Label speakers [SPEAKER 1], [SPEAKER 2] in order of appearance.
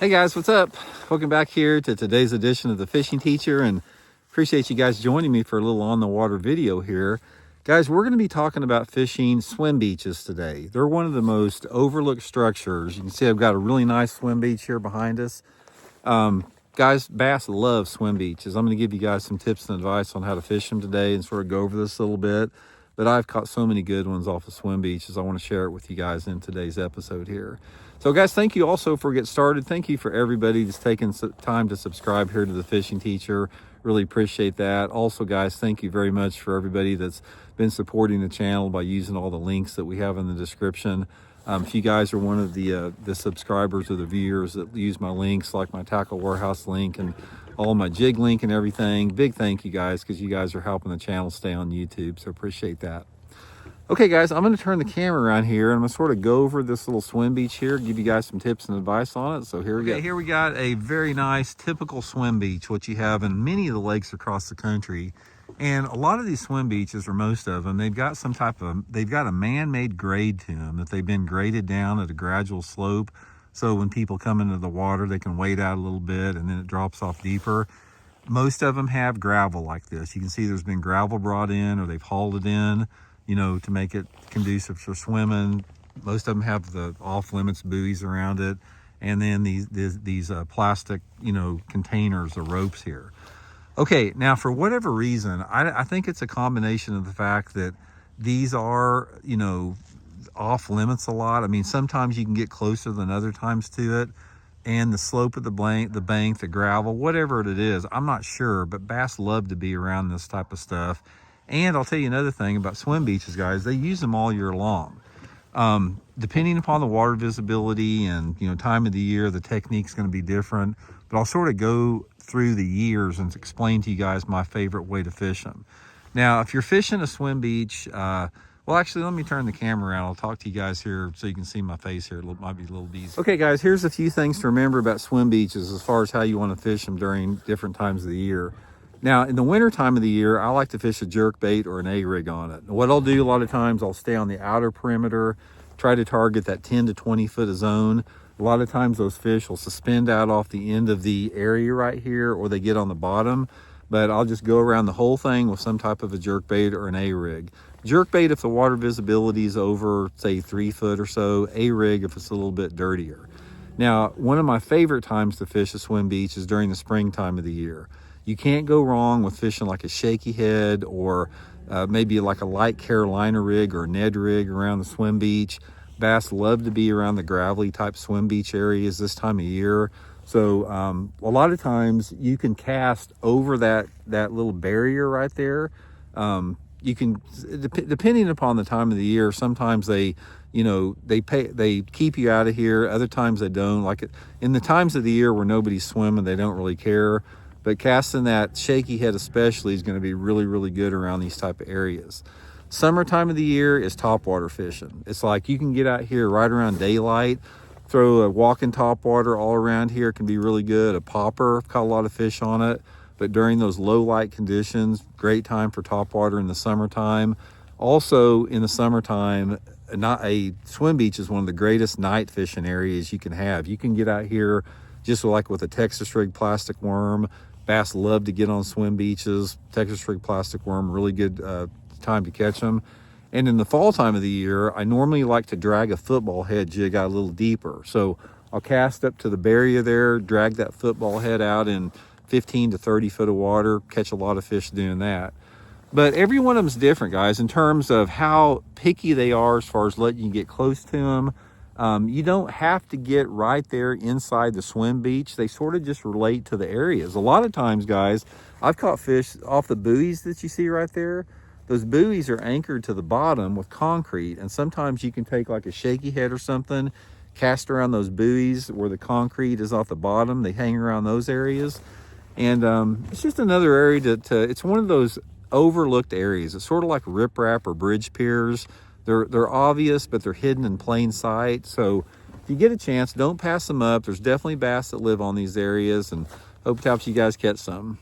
[SPEAKER 1] Hey guys, what's up? Welcome back here to today's edition of the Fishing Teacher, and appreciate you guys joining me for a little on the water video here. Guys, we're going to be talking about fishing swim beaches today. They're one of the most overlooked structures. You can see I've got a really nice swim beach here behind us. Guys, bass love swim beaches. I'm going to give you guys some tips and advice on how to fish them today and sort of go over this a little bit. But I've caught so many good ones off of swim beaches. I want to share it with you guys in today's episode here. So guys, thank you also for getting started. Thank you for everybody that's taking time to subscribe here to the Fishing Teacher. Really appreciate that. Also guys, thank you very much for everybody that's been supporting the channel by using all the links that we have in the description. If you guys are one of the subscribers or the viewers that use my links, like my Tackle Warehouse link and all my jig link and everything, big thank you guys, because you guys are helping the channel stay on YouTube, so appreciate that. Okay guys, I'm going to turn the camera around here and I'm going to sort of go over this little swim beach here, give you guys some tips and advice on it. So here we go. Here we got a very nice typical swim beach, what you have in many of the lakes across the country. And a lot of these swim beaches, or most of them, they've got a man-made grade to them, that they've been graded down at a gradual slope. So when people come into the water, they can wade out a little bit and then it drops off deeper. Most of them have gravel like this. You can see there's been gravel brought in, or they've hauled it in, you know, to make it conducive for swimming. Most of them have the off-limits buoys around it, and then these plastic, you know, containers or ropes here. Okay, now for whatever reason, I think it's a combination of the fact that these are, you know, off limits a lot. I mean, sometimes you can get closer than other times to it, and the slope of the bank, the gravel, whatever it is, I'm not sure, but bass love to be around this type of stuff. And I'll tell you another thing about swim beaches, guys, they use them all year long. Depending upon the water visibility and, you know, time of the year, the technique's going to be different, but I'll sort of go through the years and explain to you guys my favorite way to fish them. Now, if you're fishing a swim beach, well, actually, let me turn the camera around. I'll talk to you guys here so you can see my face here. It might be a little easy. Okay, guys, here's a few things to remember about swim beaches as far as how you want to fish them during different times of the year. Now, in the winter time of the year, I like to fish a jerk bait or an A-rig on it. What I'll do a lot of times, I'll stay on the outer perimeter, try to target that 10 to 20 foot of zone. A lot of times those fish will suspend out off the end of the area right here, or they get on the bottom. But I'll just go around the whole thing with some type of a jerk bait or an A-rig. Jerk bait if the water visibility is over, say, 3 foot or so. A-rig if it's a little bit dirtier. Now, one of my favorite times to fish a swim beach is during the springtime of the year. You can't go wrong with fishing like a shaky head, or maybe like a light Carolina rig or a Ned rig around the swim beach. Bass love to be around the gravelly type swim beach areas this time of year. So a lot of times you can cast over that little barrier right there. You can, depending upon the time of the year, sometimes they, you know, they keep you out of here. Other times they don't. Like in the times of the year where nobody's swimming, they don't really care. But casting that shaky head especially is going to be really, really good around these type of areas. Summertime of the year is topwater fishing. It's like you can get out here right around daylight, throw a walking topwater all around here, can be really good. A popper, caught a lot of fish on it. But during those low light conditions, great time for topwater in the summertime. Also in the summertime, a swim beach is one of the greatest night fishing areas you can have. You can get out here just like with a Texas rig plastic worm. Bass love to get on swim beaches. Texas rig plastic worm, really good time to catch them. And in the fall time of the year, I normally like to drag a football head jig out a little deeper. So I'll cast up to the barrier there, drag that football head out in 15 to 30 foot of water, catch a lot of fish doing that. But every one of them's different, guys, in terms of how picky they are as far as letting you get close to them. You don't have to get right there inside the swim beach. They sort of just relate to the areas. A lot of times, guys, I've caught fish off the buoys that you see right there. Those buoys are anchored to the bottom with concrete, and sometimes you can take like a shaky head or something, cast around those buoys where the concrete is off the bottom. They hang around those areas. And it's just another area it's one of those overlooked areas. It's sort of like riprap or bridge piers. They're obvious, but they're hidden in plain sight. So if you get a chance, don't pass them up. There's definitely bass that live on these areas, and hope it helps you guys catch some.